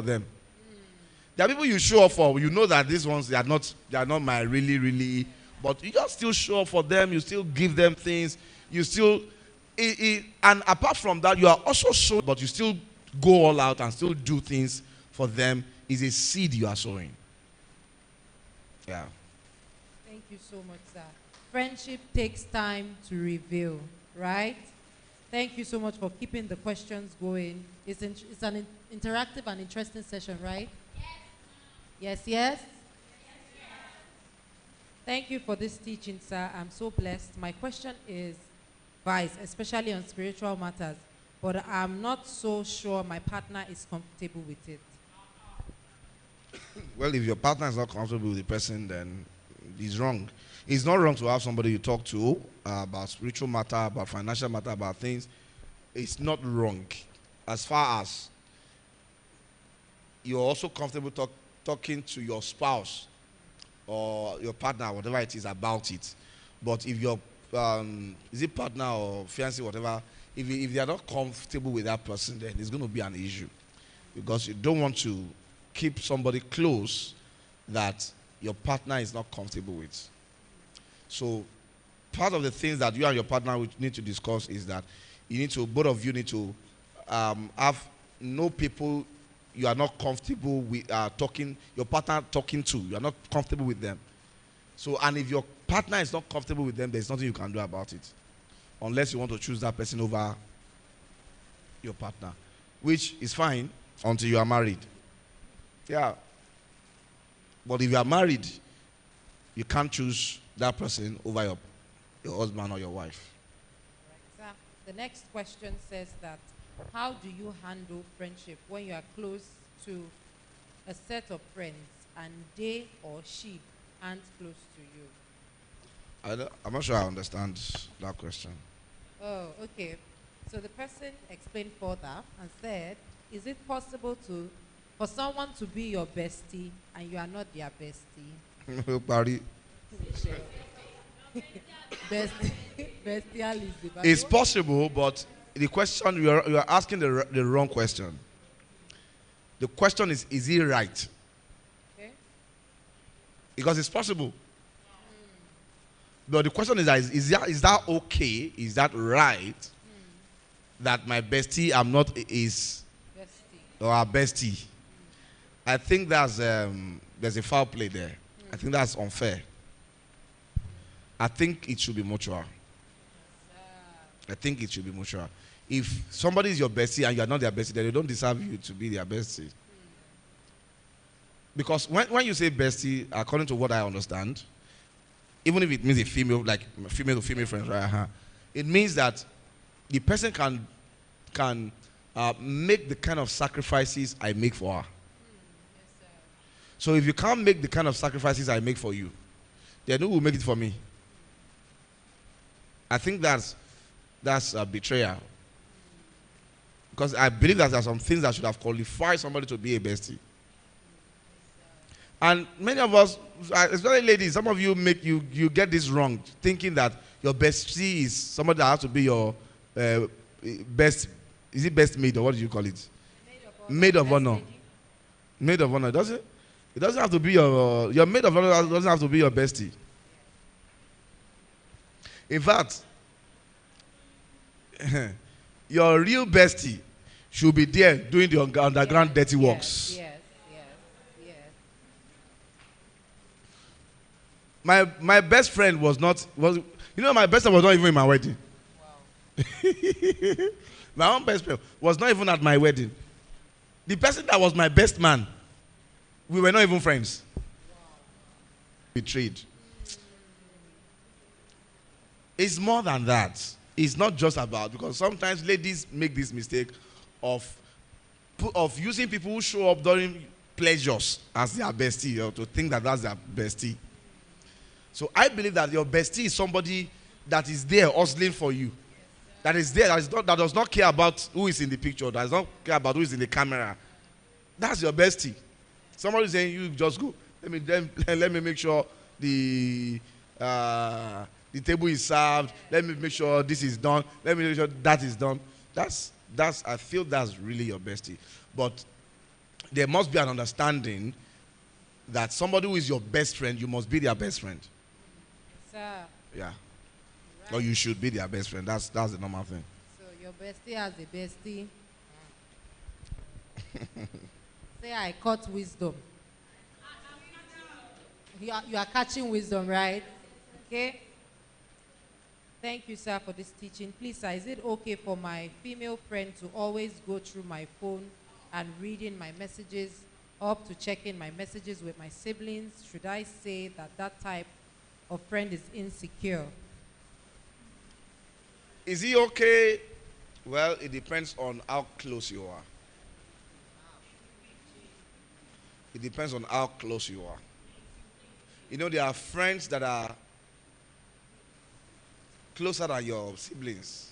for them. There are people you show up for, you know that these ones, they are not my really, but you just still show up for them, you still give them things, you still, and apart from that, you are also showing, but you still go all out and still do things for them, is a seed you are sowing. Yeah. Thank you so much, sir. Friendship takes time to reveal, right? Thank you so much for keeping the questions going. It's an interactive and interesting session, right? Yes, yes? Thank you for this teaching, sir. I'm so blessed. My question is, Vice, especially on spiritual matters, but I'm not so sure my partner is comfortable with it. Well, if your partner is not comfortable with the person, then he's wrong. It's not wrong to have somebody you talk to about spiritual matter, about financial matter, about things. It's not wrong. As far as you're also comfortable talking to your spouse or your partner, whatever it is, about it. But if your is it partner or fiancé, whatever, if they are not comfortable with that person, then it's going to be an issue. Because you don't want to keep somebody close that your partner is not comfortable with. So part of the things that you and your partner would need to discuss is that both of you need to know people you are not comfortable with your partner talking to. You are not comfortable with them. So, and if your partner is not comfortable with them, there's nothing you can do about it. Unless you want to choose that person over your partner. Which is fine until you are married. Yeah. But if you are married, you can't choose that person over your husband or your wife. Right, sir. The next question says that, how do you handle friendship when you are close to a set of friends and they or she aren't close to you? I'm not sure I understand that question. Oh, okay. So the person explained further and said, is it possible for someone to be your bestie and you are not their bestie? Party. Bestiality. It's possible, but the question, you are asking the wrong question. The question is it right? Okay. Because it's possible. But the question is that okay? Is that right? That my bestie, I'm not is Bestie. or our bestie. I think there's a foul play there. I think that's unfair. I think it should be mutual. I think it should be mutual. If somebody is your bestie and you are not their bestie, then they don't deserve you to be their bestie. Because when you say bestie, according to what I understand, even if it means a female, like female to female friends, right? It means that the person can make the kind of sacrifices I make for her. So if you can't make the kind of sacrifices I make for you, then who will make it for me? I think that's a betrayal. Because I believe that there are some things that should have qualified somebody to be a bestie. And many of us, especially ladies, some of you you get this wrong, thinking that your bestie is somebody that has to be your best. Is it best maid or what do you call it? Maid of honor. Maid of honor. Does it? It doesn't have to be your maid of honor. Doesn't have to be your bestie. In fact, your real bestie should be there doing the underground dirty works. Yes. My best friend was my best friend was not even in my wedding. Wow. My own best friend was not even at my wedding. The person that was my best man, we were not even friends. Wow. Betrayed. It's more than that. It's not just about, because sometimes ladies make this mistake of using people who show up during pleasures as their bestie, or to think that that's their bestie. So I believe that your bestie is somebody that is there hustling for you. That is there, that does not care about who is in the picture, that does not care about who is in the camera. That's your bestie. Somebody saying, you just go. Let me make sure the table is served. Let me make sure this is done. Let me make sure that is done. I feel that's really your bestie. But there must be an understanding that somebody who is your best friend, you must be their best friend. Sir. Yeah. Right. Or you should be their best friend. That's the normal thing. So your bestie has a bestie. Say I caught wisdom. You are catching wisdom, right? Okay. Thank you, sir, for this teaching. Please, sir, is it okay for my female friend to always go through my phone and reading my messages, up to checking my messages with my siblings? Should I say that that type of friend is insecure? Is he okay? Well, it depends on how close you are. It depends on how close you are. You know, there are friends that are closer than your siblings.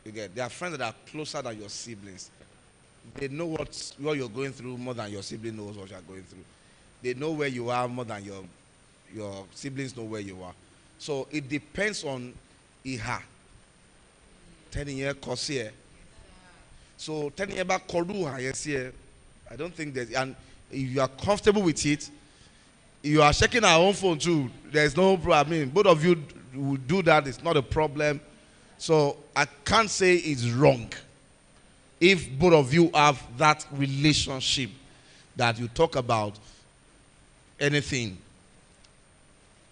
You get, there are friends that are closer than your siblings. They know what you're going through more than your sibling knows what you're going through. They know where you are more than your siblings know where you are. So it depends on Iha. 10 year course here. So 10 year back Koruha, yes, here. I don't think there's, and if you are comfortable with it, you are checking our own phone too. There's no problem. I mean, both of you will do that. It's not a problem. So I can't say it's wrong if both of you have that relationship that you talk about anything.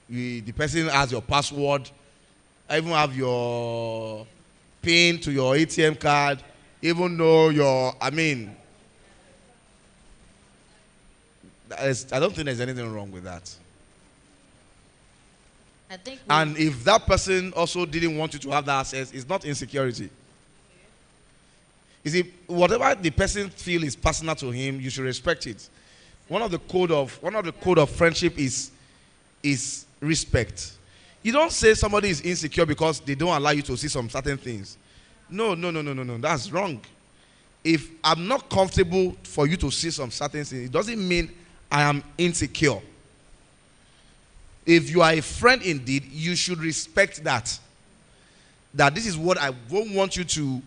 The person has your password, even have your PIN to your ATM card, even know your, I mean, I don't think there's anything wrong with that. I think And if that person also didn't want you to have that access, it's not insecurity. You see, whatever the person feels is personal to him, you should respect it. One of the code of friendship is respect. You don't say somebody is insecure because they don't allow you to see some certain things. No. That's wrong. If I'm not comfortable for you to see some certain things, it doesn't mean I am insecure. If you are a friend indeed, you should respect that. That this is what I won't want you to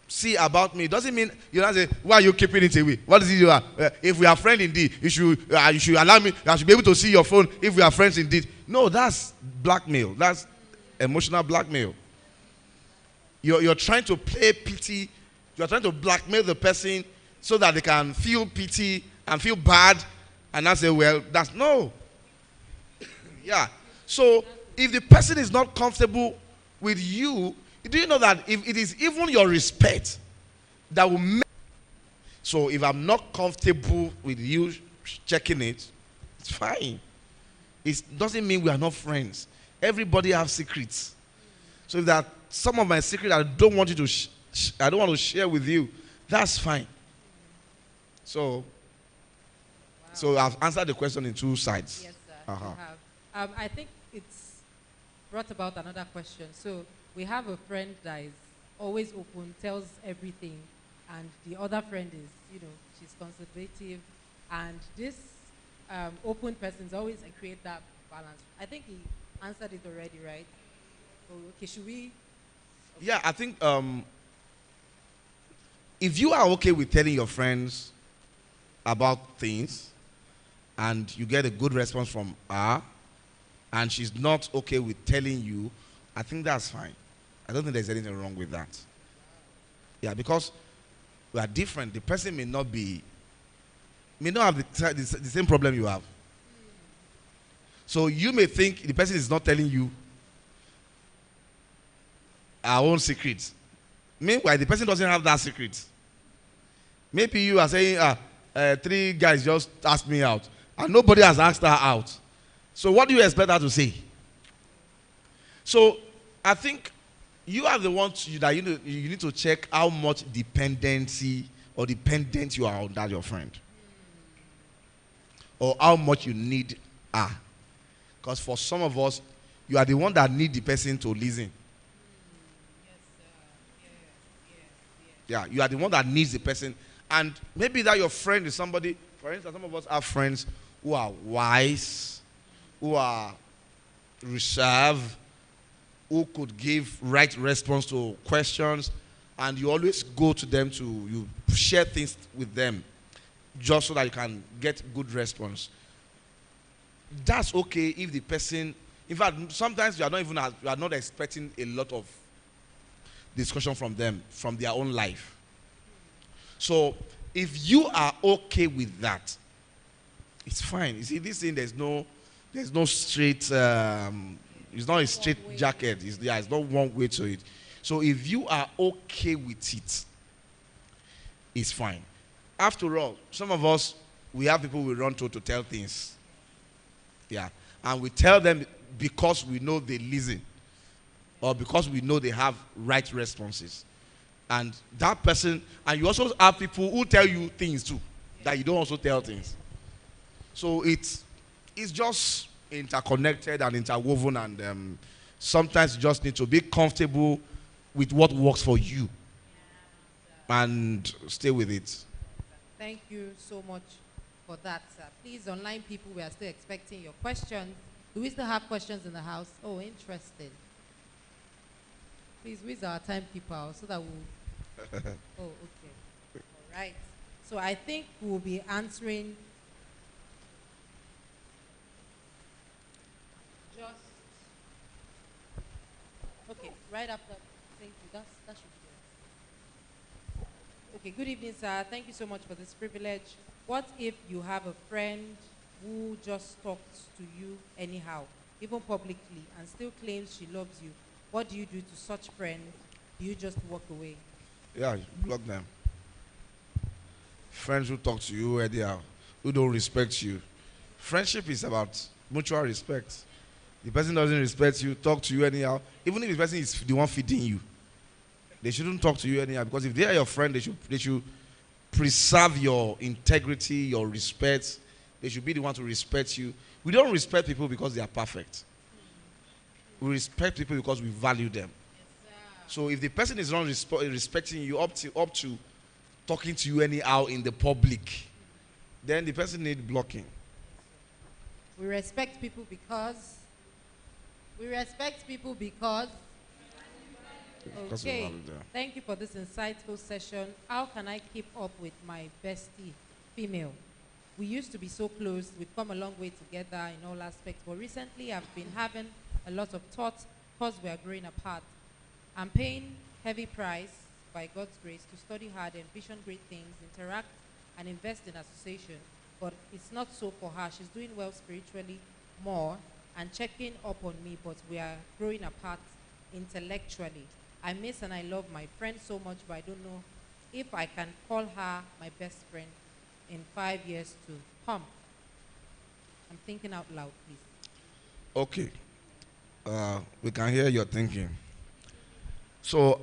see about me. It doesn't mean you don't say, why are you keeping it away? What is it you are? If we are friends indeed, you should allow me, I should be able to see your phone if we are friends indeed. No, that's blackmail. That's emotional blackmail. You're trying to play pity. You're trying to blackmail the person so that they can feel pity and feel bad and not say, well, that's no. Yeah. So if the person is not comfortable with you, do you know that if it is even your respect that will make. So if I'm not comfortable with you checking it, it's fine. It doesn't mean we are not friends. Everybody has secrets. So if that some of my secrets I don't want you to I don't want to share with you, that's fine. So I've answered the question in two sides. Yes, sir. You have. I think it's brought about another question. So we have a friend that is always open, tells everything, and the other friend is, she's conservative, and this open person is always create that balance. I think he answered it already, right? So, okay, should we? Okay. Yeah, I think if you are okay with telling your friends about things, and you get a good response from her, and she's not okay with telling you, I think that's fine. I don't think there's anything wrong with that. Yeah, because we are different. The person may not have the same problem you have. So you may think the person is not telling you our own secrets. Meanwhile, the person doesn't have that secret. Maybe you are saying, 3 guys just asked me out, and nobody has asked her out. So what do you expect her to say? So I think you are the one that you need to check how much dependency or dependent you are on that your friend, or how much you need her. Because for some of us, you are the one that need the person to listen. Yeah, you are the one that needs the person, and maybe that your friend is somebody. For instance, some of us have friends who are wise, who are reserved, who could give right response to questions. and you always go to them to you share things with them just so that you can get good response. That's okay if the person, in fact, sometimes you are not expecting a lot of discussion from them, from their own life. So if you are okay with that, it's fine. You see, this thing, there's no straight, it's not a straight jacket. It's not one way to it. So if you are okay with it, it's fine. After all, some of us, we have people we run to tell things. Yeah. And we tell them because we know they listen, or because we know they have right responses. And that person, and you also have people who tell you things too, that you don't also tell things. So it's just interconnected and interwoven, and sometimes you just need to be comfortable with what works for you and stay with it. Thank you so much for that, sir. Please, online people, we are still expecting your questions. Do we still have questions in the house? Oh, interesting. Please, where's our timekeeper so that we'll... Oh, okay. All right. So I think we'll be answering just... Okay, right after. Thank you. That should be it. Okay, good evening, sir. Thank you so much for this privilege. What if you have a friend who just talks to you anyhow, even publicly, and still claims she loves you? What do you do to such friend? Do you just walk away? Yeah, you block them. Friends who talk to you anyhow, who don't respect you. Friendship is about mutual respect. The person doesn't respect you, talk to you anyhow. Even if the person is the one feeding you, they shouldn't talk to you anyhow, because if they are your friend, they should preserve your integrity, your respect. They should be the one to respect you. We don't respect people because they are perfect. We respect people because we value them. So if the person is not respecting you up to talking to you anyhow in the public, then the person needs blocking. We respect people because... Okay. Thank you for this insightful session. How can I keep up with my bestie, female? We used to be so close. We've come a long way together in all aspects. But recently, I've been having a lot of thoughts because we are growing apart. I'm paying heavy price, by God's grace, to study hard, envision great things, interact, and invest in association. But it's not so for her. She's doing well spiritually more and checking up on me, but we are growing apart intellectually. I miss and I love my friend so much, but I don't know if I can call her my best friend in 5 years to come. I'm thinking out loud, please. Okay. We can hear your thinking. So,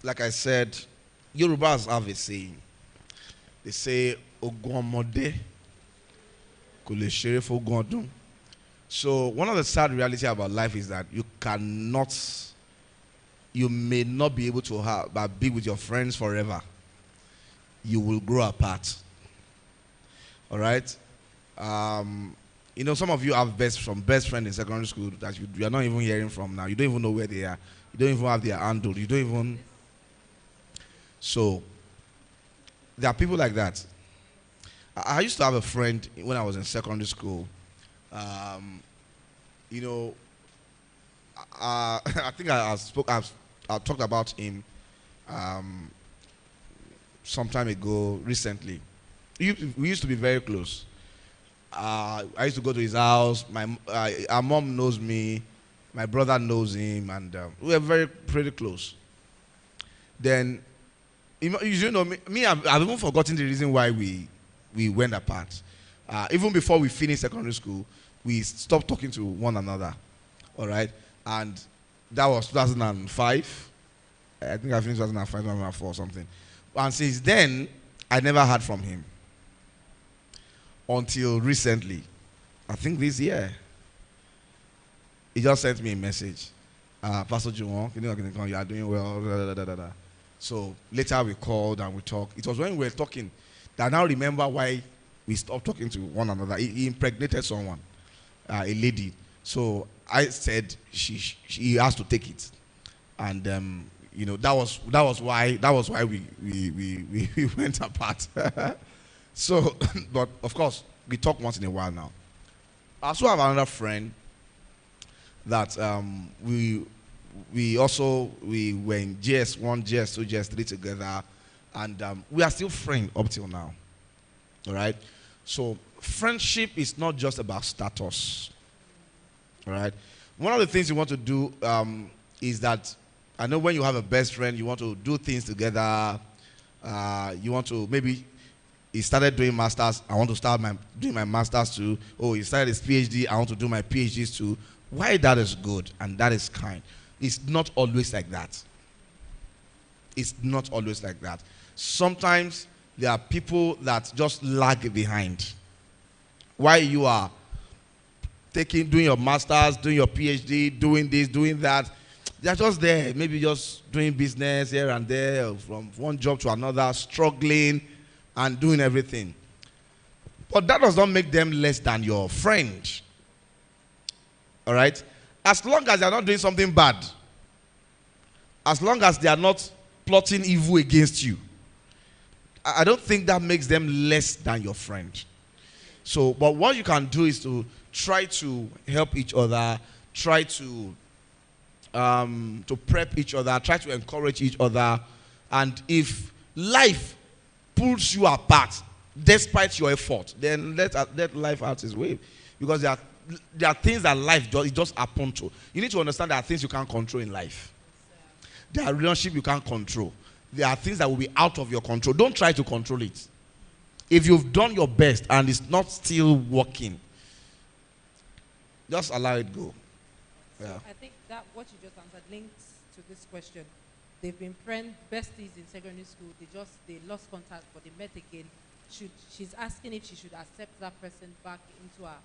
like I said, Yorubas have a saying. They say, Ogwamode kò lè ṣeré f'ógún ọdún. So, one of the sad reality about life is that you may not be able to be with your friends forever. You will grow apart. All right? You know, some of you have best friends in secondary school that you are not even hearing from now. You don't even know where they are. You don't even have their handle. You don't even... So, there are people like that. I used to have a friend when I was in secondary school. You know, I think I've talked about him some time ago, recently. We used to be very close. I used to go to his house. Our mom knows me. My brother knows him, and we were pretty close. Then, you know, I've even forgotten the reason why we went apart. Even before we finished secondary school, we stopped talking to one another. All right, and that was 2005. I think I finished 2005, 2004 or something. And since then, I never heard from him until recently. I think this year. He just sent me a message. Pastor Juwon, you are doing well. Da, da, da, da. So later we called and we talked. It was when we were talking that I now remember why we stopped talking to one another. He impregnated someone, a lady. So I said he has to take it. And that was why we went apart. So, but of course, we talk once in a while now. I also have another friend that we were in GS1, GS2, GS3 together, and we are still friends up till now. All right. So friendship is not just about status. All right. One of the things you want to do is that I know when you have a best friend, you want to do things together. You want to maybe he started doing masters. I want to start doing my masters too. Oh, he started his PhD. I want to do my PhDs too. Why that is good and that is kind. It's not always like that. It's not always like that. Sometimes there are people that just lag behind. While you are doing your masters, doing your PhD, doing this, doing that, they're just there, maybe just doing business here and there, from one job to another, struggling and doing everything. But that does not make them less than your friend. All right? As long as they're not doing something bad, as long as they are not plotting evil against you, I don't think that makes them less than your friend. So, but what you can do is to try to help each other, try to prep each other, try to encourage each other. And if life pulls you apart, despite your effort, then let life out its way. Because there are things that life just happen to. You need to understand there are things you can't control in life. There are relationships you can't control. There are things that will be out of your control. Don't try to control it. If you've done your best and it's not still working, just allow it go. Yeah. I think that what you just answered links to this question. They've been besties in secondary school. They lost contact, but they met again. She's asking if she should accept that person back into her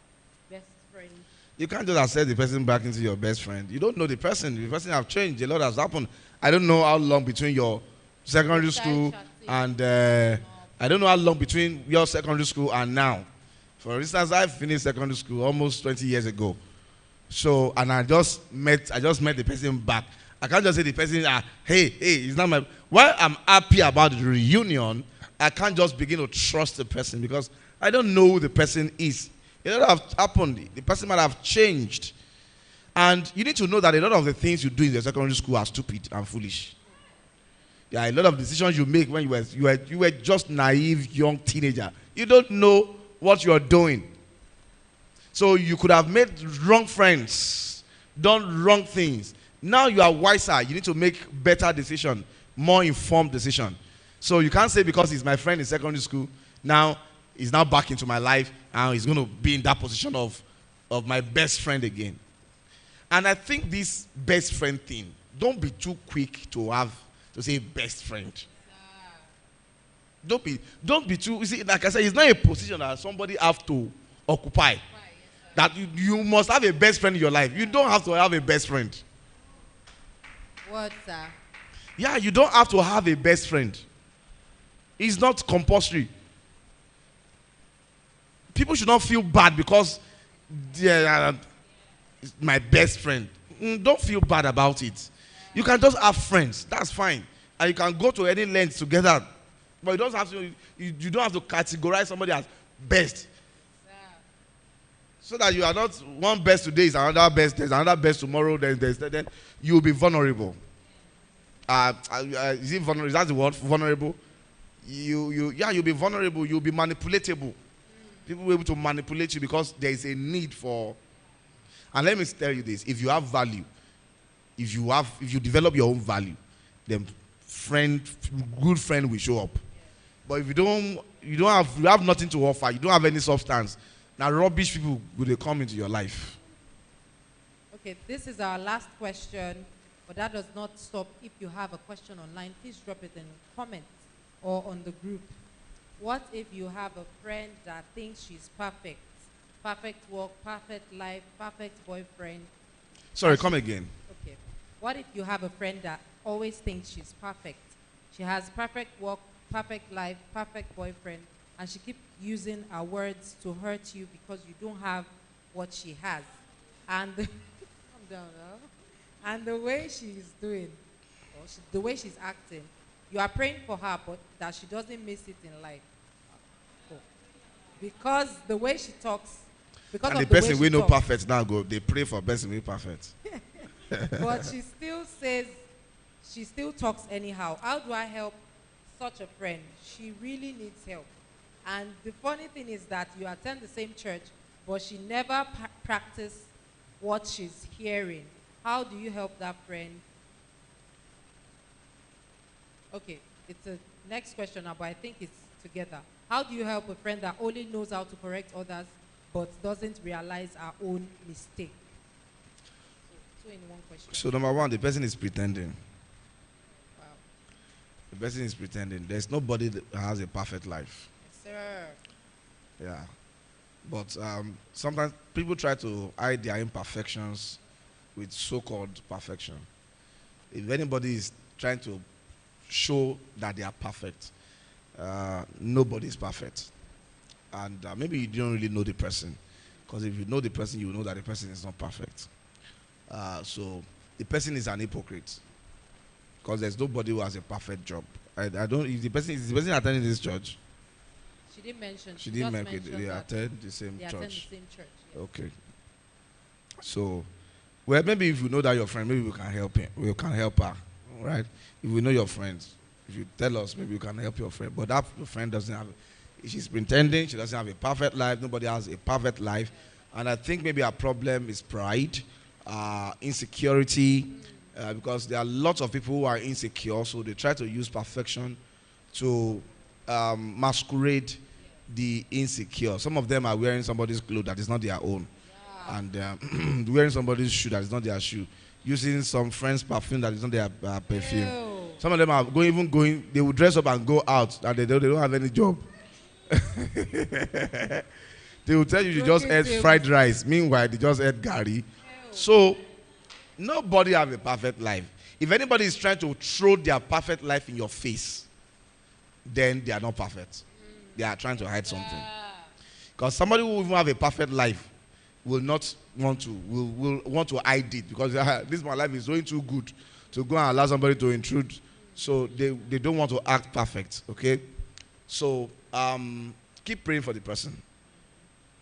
best friend. You can't just accept the person back into your best friend. You don't know the person. The person have changed. A lot has happened. I don't know how long between your secondary school and I don't know how long between your secondary school and now. For instance, I finished secondary school almost 20 years ago. So, and I just met the person back. I can't just say the person, hey, it's not my. While I'm happy about the reunion, I can't just begin to trust the person because I don't know who the person is. A lot have happened. The person might have changed. And you need to know that a lot of the things you do in the secondary school are stupid and foolish. Yeah, a lot of decisions you make when you were just naive young teenager. You don't know what you're doing. So you could have made wrong friends, done wrong things. Now you are wiser. You need to make better decision, more informed decision. So you can't say because he's my friend in secondary school, now he's now back into my life and he's going to be in that position of my best friend again. And I think this best friend thing, don't be too quick to say best friend. Don't be too, you see, like I said, it's not a position that somebody have to occupy. That you must have a best friend in your life. You don't have to have a best friend. What, sir? Yeah, you don't have to have a best friend. It's not compulsory. People should not feel bad because they are my best friend. Don't feel bad about it. You can just have friends. That's fine. And you can go to any length together. But you don't have to categorize somebody as best. So that you are not one best today is another best, there's another best tomorrow, then you will be vulnerable. Is it vulnerable? Is that the word? Vulnerable? You'll be vulnerable, you'll be manipulatable. People will be able to manipulate you because there is a need for. And let me tell you this: if you have value, if you develop your own value, then good friend will show up. But if you have nothing to offer, you don't have any substance. Now rubbish people will come into your life. Okay, this is our last question, but that does not stop. If you have a question online, please drop it in comments or on the group. What if you have a friend that thinks she's perfect? Perfect work, perfect life, perfect boyfriend. Sorry, come again. Okay. What if you have a friend that always thinks she's perfect? She has perfect work, perfect life, perfect boyfriend, and she keeps using her words to hurt you because you don't have what she has. And calm down now. And the way she's doing, or the way she's acting, you are praying for her, but that she doesn't miss it in life. Oh. Because the way she talks, because And of the the way person she we know talks, perfect now go, they pray for person we perfect. but she still says, she still talks anyhow. How do I help such a friend? She really needs help. And the funny thing is that you attend the same church, but she never practice what she's hearing. How do you help that friend? Okay, it's a next question now, but I think it's together. How do you help a friend that only knows how to correct others, but doesn't realize her own mistake? So, two in one question. So number one, the person is pretending. Wow. The person is pretending. There's nobody that has a perfect life. Yes, sir. Yeah. But sometimes people try to hide their imperfections with so-called perfection. If anybody is trying to show that they are perfect, nobody is perfect. And maybe you don't really know the person. Because if you know the person, you will know that the person is not perfect. So the person is an hypocrite. Because there's nobody who has a perfect job. I don't. If the person is the person attending this church. She didn't mention. She didn't just mention mentioned they that attend the same they attend the church. same church. Yes. Okay. So, well, maybe if you know that your friend, maybe we can help him. We can help her, all right? If we know your friends, if you tell us, maybe we can help your friend. But that your friend doesn't have. She's pretending. She doesn't have a perfect life. Nobody has a perfect life, and I think maybe our problem is pride, insecurity, because there are lots of people who are insecure, so they try to use perfection to masquerade the insecure. Some of them are wearing somebody's clothes that is not their own, and wearing somebody's shoe that is not their shoe, using some friend's perfume that is not their perfume. Ew. Some of them are going. They will dress up and go out, and they don't have any job. They will tell you they just ate fried rice. Meanwhile, they just ate gari. So nobody have a perfect life. If anybody is trying to throw their perfect life in your face, then they are not perfect. They are trying to hide something. Because somebody who even have a perfect life will not want to, will want to hide it, because this my life is going too good to go and allow somebody to intrude. So they don't want to act perfect. Okay? So keep praying for the person.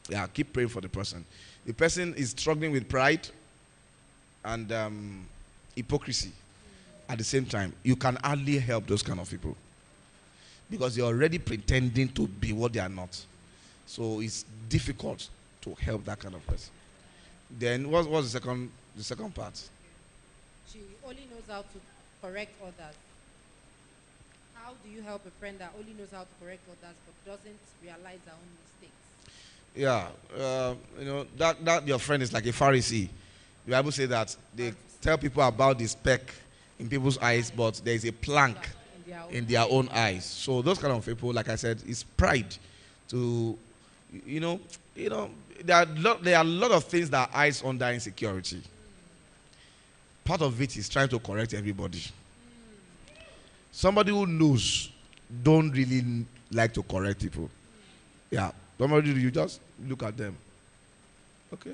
Yeah, keep praying for the person. The person is struggling with pride and hypocrisy at the same time. You can hardly help those kind of people, because they're already pretending to be what they are not. So it's difficult to help that kind of person. Then what's the second part? She only knows how to correct others. How do you help a friend that only knows how to correct others but doesn't realize her own mistakes? Yeah, that your friend is like a Pharisee. The Bible says that they tell people about the speck in people's eyes, but there is a plank in their own eyes. So those kind of people, like I said, is pride. There are a lot of things that hides under insecurity. Part of it is trying to correct everybody. Somebody who knows don't really like to correct people. Yeah, somebody you just look at them. Okay.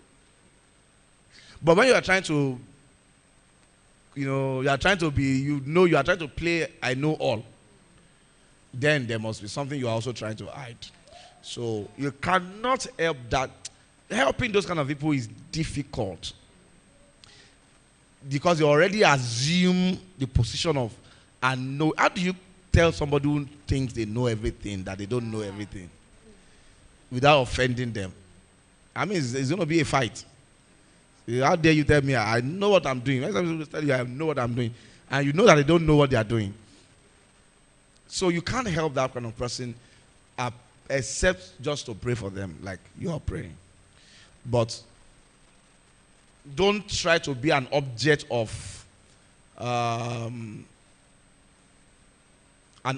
But when you are trying to, you are trying to be, you are trying to play I know all, then there must be something you are also trying to hide. So you cannot help that. Helping those kind of people is difficult, because you already assume the position of and know. How do you tell somebody who thinks they know everything that they don't know everything without offending them? I mean, it's going to be a fight. How dare you tell me I know what I'm doing? Next time tell you I know what I'm doing, and you know that they don't know what they are doing. So you can't help that kind of person except just to pray for them like you are praying. But don't try to be an object of an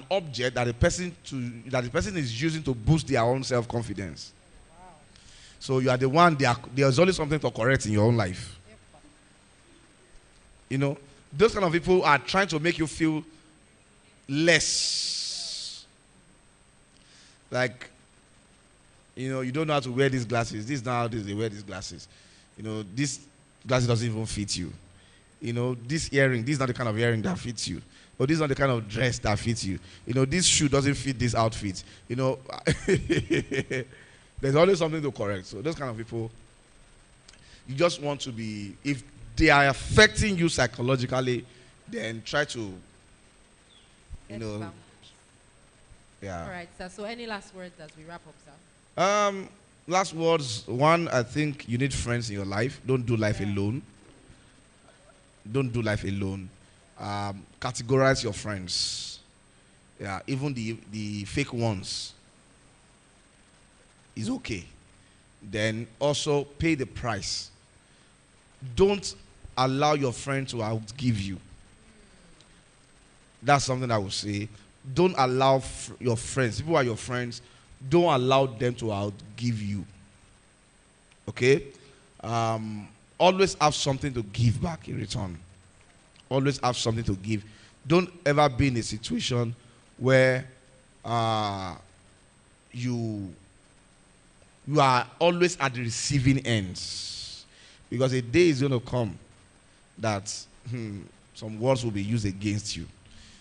object that the person is using to boost their own self-confidence. Wow. So you are the one. There's always something to correct in your own life. Those kind of people are trying to make you feel less. Like, you don't know how to wear these glasses. This is not how they wear these glasses. This glasses doesn't even fit you. You know, this earring, this is not the kind of earring that fits you. Or this is not the kind of dress that fits you. You know, this shoe doesn't fit this outfit. You know, there's always something to correct. So those kind of people, you just want to be, if they are affecting you psychologically, then try to, you Let's know, bounce. yeah. All right, sir. So any last words as we wrap up, sir? Last words. One, I think you need friends in your life. Don't do life alone. Don't do life alone. Categorize your friends. Yeah, even the fake ones is okay. Then also pay the price. Don't allow your friend to outgive you. That's something I would say. Don't allow your friends, people who are your friends, don't allow them to outgive you. Okay? Always have something to give back in return. Always have something to give. Don't ever be in a situation where you are always at the receiving ends. Because a day is going to come that some words will be used against you.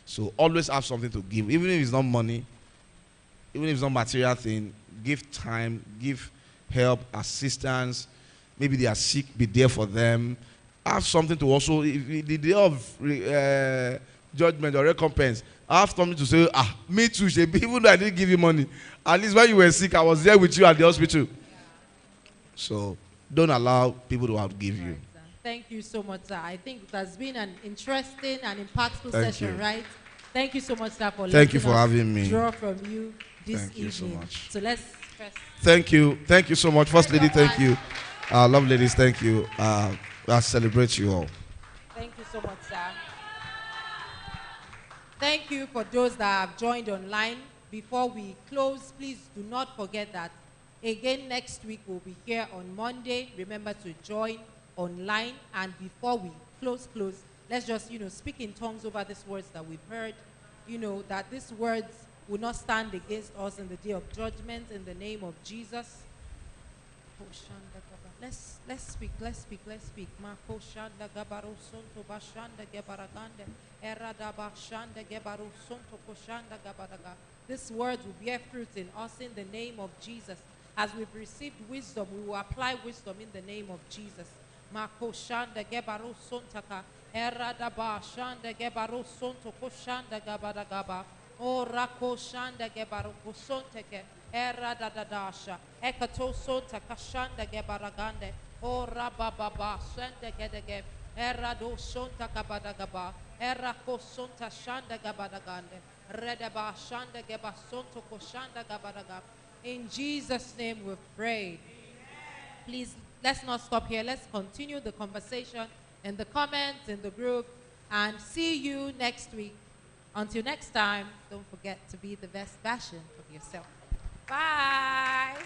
So always have something to give. Even if it's not money, even if it's not material thing, give time, give help, assistance. Maybe they are sick, be there for them. Have something to also, if the day of judgment or recompense, have something to say, me too, Shebi, even though I didn't give you money. At least when you were sick, I was there with you at the hospital. So don't allow people to outgive you. Right, sir. Thank you so much, sir. I think it has been an interesting and impactful Thank session, you. right? Thank you so much, sir, for Thank you letting for us having me. draw from you this Thank you so evening. much. So let's first. Thank you. Thank you so much. First lady, thank you. Love ladies, thank you. I celebrate you all. Thank you so much, sir. Thank you for those that have joined online. Before we close, please do not forget that again next week we'll be here on Monday. Remember to join online. And before we close, let's just, speak in tongues over these words that we've heard. That these words will not stand against us in the day of judgment in the name of Jesus. Let's speak. Mako shanda gabaro sonto bashanda gebaragande erada bashanda gebaro sonto koshanda gabaraga. This word will bear fruit in us in the name of Jesus. As we've received wisdom, we will apply wisdom in the name of Jesus. Mako shanda gebaro sontaka erada bashanda gebaro sonto koshanda gabaragaba. O rako shanda gebaro kosonteke erada dadasha ekato sonta kashanda gebaragande. O rabababa shanda gedege erado sonta kabadagaba erako sonta shanda gabadagande redaba shanda geba sonto koshanda gabadaga. In Jesus' name we've prayed. Please, let's not stop here. Let's continue the conversation in the comments, in the group, and see you next week. Until next time, don't forget to be the best version of yourself. Bye.